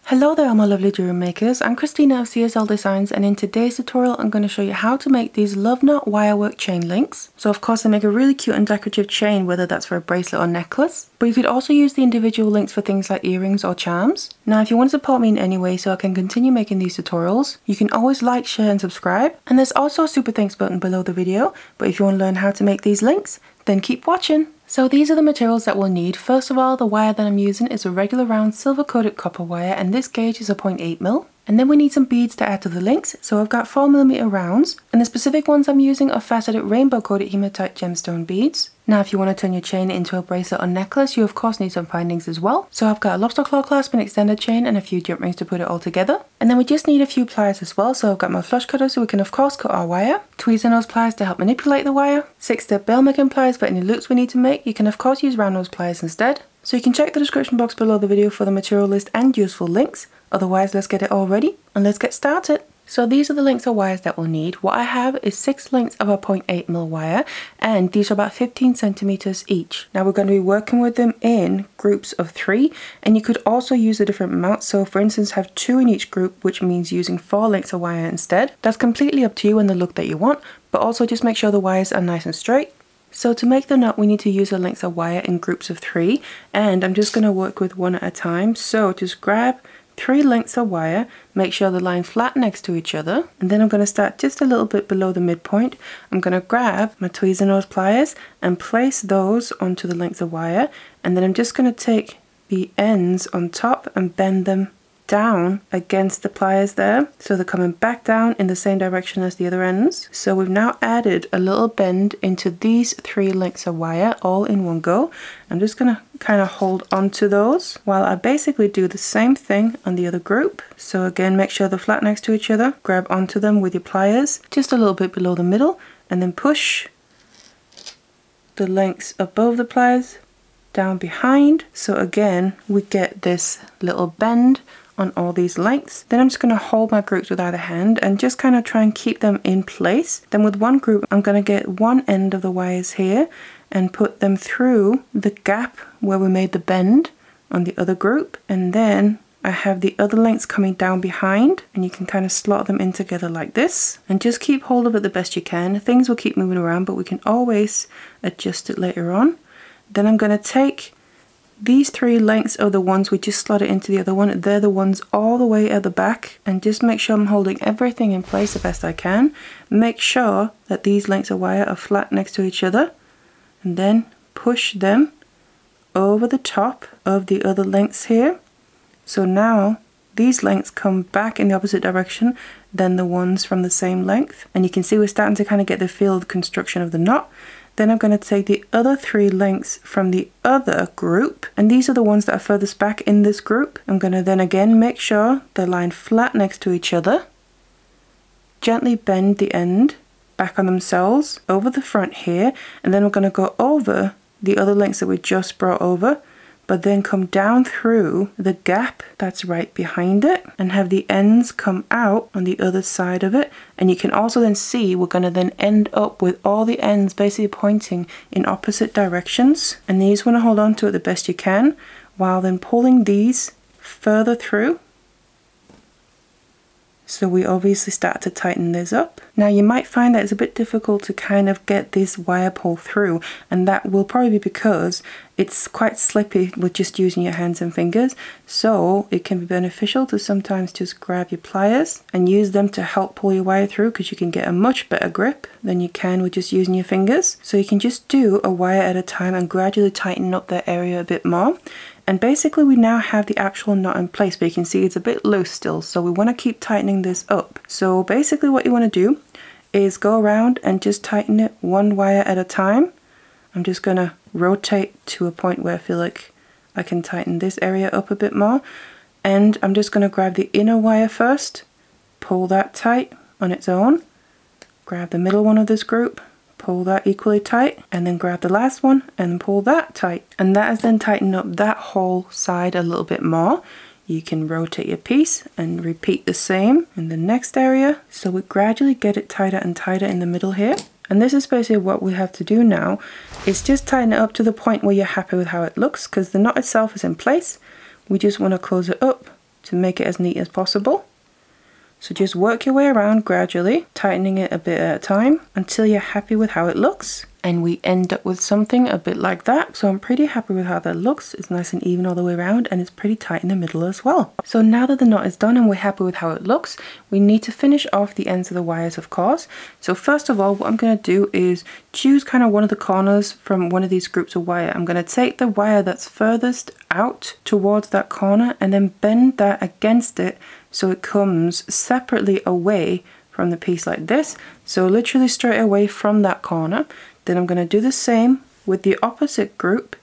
Hello there my lovely jewelry makers, I'm Christina of CSLdesigns, and in today's tutorial I'm going to show you how to make these love knot wirework chain links. So of course they make a really cute and decorative chain, whether that's for a bracelet or necklace, but you could also use the individual links for things like earrings or charms. Now if you want to support me in any way so I can continue making these tutorials, you can always like, share and subscribe, and there's also a super thanks button below the video. But if you want to learn how to make these links, then keep watching. So these are the materials that we'll need. First of all, the wire that I'm using is a regular round silver coated copper wire, and this gauge is a 0.8mm. And then we need some beads to add to the links, so I've got 4mm rounds, and the specific ones I'm using are faceted rainbow coated hematite gemstone beads. Now if you want to turn your chain into a bracelet or necklace, you of course need some findings as well. So I've got a lobster claw clasp and extended chain and a few jump rings to put it all together. And then we just need a few pliers as well, so I've got my flush cutter so we can of course cut our wire, tweezer nose pliers to help manipulate the wire, 6-step bail making pliers for any loops we need to make. You can of course use round nose pliers instead. So you can check the description box below the video for the material list and useful links. Otherwise, let's get it all ready and let's get started. So these are the lengths of wires that we'll need. What I have is 6 lengths of a 0.8mm wire, and these are about 15 centimeters each. Now we're going to be working with them in groups of 3, and you could also use a different amount. So for instance, have 2 in each group, which means using 4 lengths of wire instead. That's completely up to you and the look that you want, but also just make sure the wires are nice and straight. So to make the knot, we need to use a length of wire in groups of 3, and I'm just going to work with one at a time. So just grab 3 lengths of wire, make sure they line flat next to each other, and then I'm going to start just a little bit below the midpoint. I'm going to grab my tweezer nose pliers and place those onto the length of wire, and then I'm just going to take the ends on top and bend them down against the pliers there, so they're coming back down in the same direction as the other ends. So we've now added a little bend into these 3 lengths of wire all in one go. I'm just going to kind of hold on to those while I basically do the same thing on the other group. So again, make sure they're flat next to each other, grab onto them with your pliers just a little bit below the middle, and then push the lengths above the pliers down behind. So again, we get this little bend on all these lengths. Then I'm just going to hold my groups with either hand and just kind of try and keep them in place. Then with one group, I'm going to get one end of the wires here and put them through the gap where we made the bend on the other group. And then I have the other lengths coming down behind, and you can kind of slot them in together like this. And just keep hold of it the best you can. Things will keep moving around, but we can always adjust it later on. Then I'm going to take these 3 lengths of the ones we just slotted into the other one. They're the ones all the way at the back, and just make sure I'm holding everything in place the best I can. Make sure that these lengths of wire are flat next to each other, and then push them over the top of the other lengths here. So now these lengths come back in the opposite direction than the ones from the same length, and you can see we're starting to kind of get the feel of the construction of the knot. Then I'm going to take the other 3 lengths from the other group, and these are the ones that are furthest back in this group. I'm going to then again make sure they're lined flat next to each other, gently bend the end back on themselves over the front here, and then we're going to go over the other lengths that we just brought over, but then come down through the gap that's right behind it and have the ends come out on the other side of it. And you can also then see we're going to then end up with all the ends basically pointing in opposite directions, and then you just want to hold on to it the best you can while then pulling these further through. So we obviously start to tighten this up. Now you might find that it's a bit difficult to kind of get this wire pull through, and that will probably be because it's quite slippy with just using your hands and fingers. So it can be beneficial to sometimes just grab your pliers and use them to help pull your wire through, because you can get a much better grip than you can with just using your fingers. So you can just do a wire at a time and gradually tighten up that area a bit more. And basically we now have the actual knot in place, but you can see it's a bit loose still, so we want to keep tightening this up. So basically what you want to do is go around and just tighten it one wire at a time. I'm just going to rotate to a point where I feel like I can tighten this area up a bit more, and I'm just going to grab the inner wire first, pull that tight on its own, grab the middle one of this group, pull that equally tight, and then grab the last one and pull that tight, and that has then tightened up that whole side a little bit more. You can rotate your piece and repeat the same in the next area, so we gradually get it tighter and tighter in the middle here. And this is basically what we have to do now, is just tighten it up to the point where you're happy with how it looks, because the knot itself is in place. We just want to close it up to make it as neat as possible. So just work your way around gradually, tightening it a bit at a time until you're happy with how it looks. And we end up with something a bit like that. So I'm pretty happy with how that looks. It's nice and even all the way around, and it's pretty tight in the middle as well. So now that the knot is done and we're happy with how it looks, we need to finish off the ends of the wires, of course. So first of all, what I'm going to do is choose kind of one of the corners from one of these groups of wire. I'm going to take the wire that's furthest out towards that corner and then bend that against it so it comes separately away from the piece like this. So literally straight away from that corner. Then I'm going to do the same with the opposite group.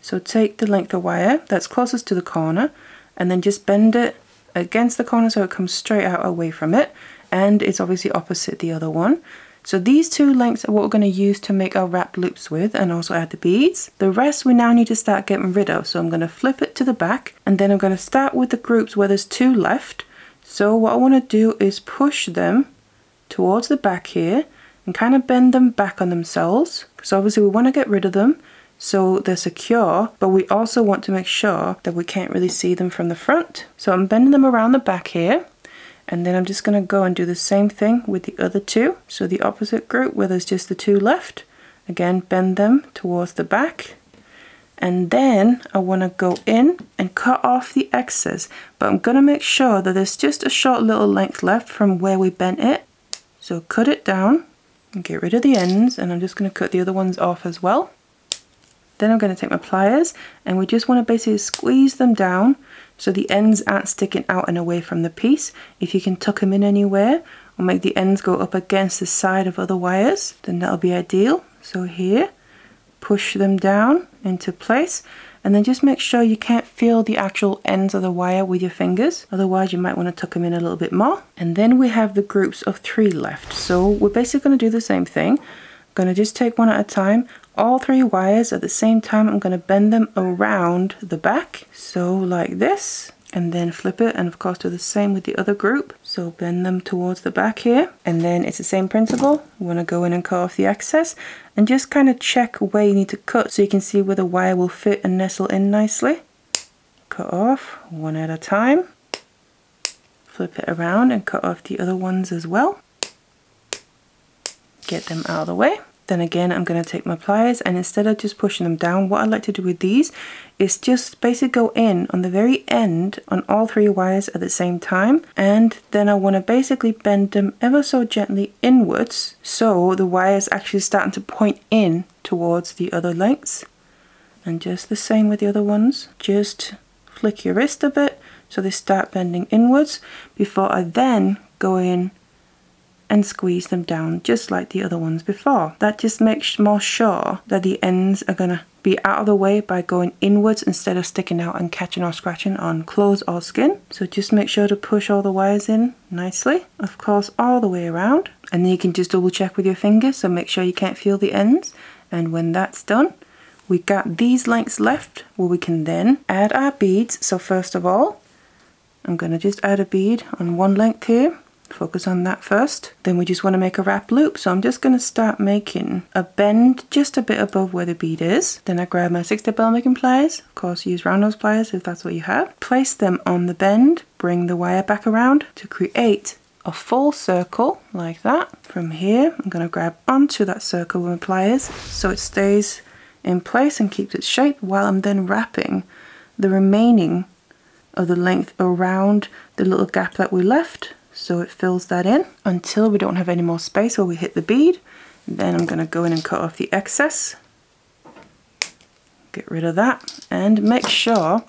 So take the length of wire that's closest to the corner and then just bend it against the corner so it comes straight out away from it, and it's obviously opposite the other one. So these two lengths are what we're going to use to make our wrap loops with and also add the beads. The rest we now need to start getting rid of. So I'm going to flip it to the back and then I'm going to start with the groups where there's two left. So what I want to do is push them towards the back here and kind of bend them back on themselves, because obviously we want to get rid of them so they're secure, but we also want to make sure that we can't really see them from the front. So I'm bending them around the back here, and then I'm just going to go and do the same thing with the other two. So the opposite group where there's just the two left, again bend them towards the back, and then I want to go in and cut off the excess, but I'm going to make sure that there's just a short little length left from where we bent it. So cut it down and get rid of the ends, and I'm just going to cut the other ones off as well. Then I'm going to take my pliers and we just want to basically squeeze them down so the ends aren't sticking out and away from the piece. If you can tuck them in anywhere or make the ends go up against the side of other wires, then that'll be ideal. So here, push them down into place, and then just make sure you can't feel the actual ends of the wire with your fingers, otherwise you might want to tuck them in a little bit more. And then we have the groups of 3 left. So we're basically going to do the same thing. I'm going to just take one at a time, all 3 wires at the same time. I'm going to bend them around the back, so like this, and then flip it, and of course do the same with the other group. So bend them towards the back here, and then it's the same principle. We want to go in and cut off the excess and just kind of check where you need to cut so you can see where the wire will fit and nestle in nicely. Cut off one at a time, flip it around and cut off the other ones as well. Get them out of the way. Then again, I'm going to take my pliers, and instead of just pushing them down, what I like to do with these is just basically go in on the very end on all 3 wires at the same time, and then I want to basically bend them ever so gently inwards so the wire is actually starting to point in towards the other lengths. And just the same with the other ones, just flick your wrist a bit so they start bending inwards before I then go in and squeeze them down just like the other ones before. That just makes more sure that the ends are gonna be out of the way by going inwards instead of sticking out and catching or scratching on clothes or skin. So just make sure to push all the wires in nicely, of course all the way around, and then you can just double check with your fingers, so make sure you can't feel the ends. And when that's done, we got these lengths left where we can then add our beads. So first of all, I'm gonna just add a bead on one length here. Focus on that first. Then we just want to make a wrap loop, so I'm just going to start making a bend just a bit above where the bead is. Then I grab my 6-step bell making pliers, of course use round nose pliers if that's what you have. Place them on the bend, bring the wire back around to create a full circle like that. From here I'm going to grab onto that circle with my pliers so it stays in place and keeps its shape, while I'm then wrapping the remaining of the length around the little gap that we left. So it fills that in until we don't have any more space where we hit the bead. Then I'm going to go in and cut off the excess. Get rid of that and make sure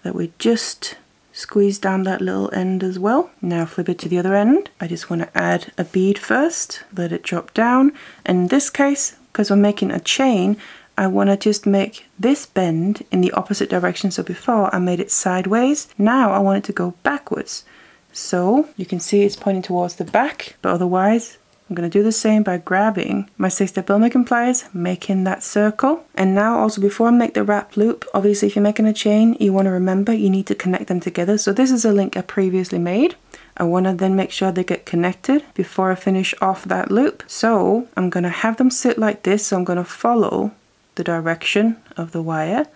that we just squeeze down that little end as well. Now flip it to the other end. I just want to add a bead first, let it drop down. And in this case, because we're making a chain, I want to just make this bend in the opposite direction. So before I made it sideways, now I want it to go backwards. So you can see it's pointing towards the back, but otherwise I'm going to do the same by grabbing my 6-step bell making pliers, making that circle. And now also, before I make the wrap loop, obviously if you're making a chain, you want to remember you need to connect them together. So this is a link I previously made. I want to then make sure they get connected before I finish off that loop. So I'm going to have them sit like this. So I'm going to follow the direction of the wire.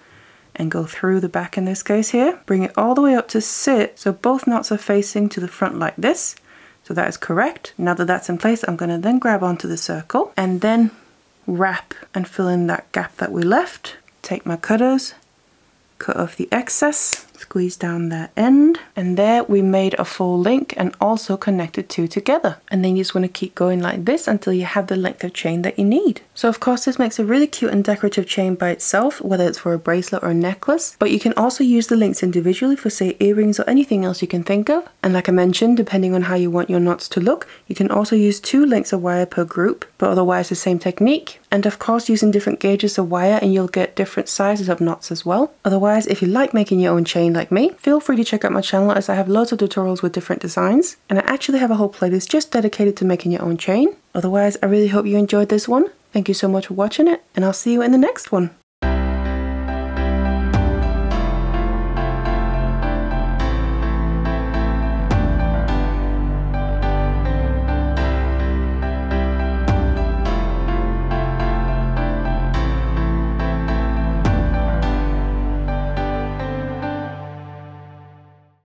and go through the back in this case here. Bring it all the way up to sit so both knots are facing to the front like this. So that is correct. Now that that's in place, I'm going to then grab onto the circle and then wrap and fill in that gap that we left. Take my cutters, cut off the excess, squeeze down that end, and there we made a full link and also connected two together. And then you just want to keep going like this until you have the length of chain that you need. So of course this makes a really cute and decorative chain by itself, whether it's for a bracelet or a necklace, but you can also use the links individually for say earrings or anything else you can think of. And like I mentioned, depending on how you want your knots to look, you can also use 2 lengths of wire per group, but otherwise the same technique. And of course using different gauges of wire and you'll get different sizes of knots as well. Otherwise, if you like making your own chain like me, feel free to check out my channel as I have loads of tutorials with different designs, and I actually have a whole playlist just dedicated to making your own chain. Otherwise, I really hope you enjoyed this one. Thank you so much for watching it, and I'll see you in the next one.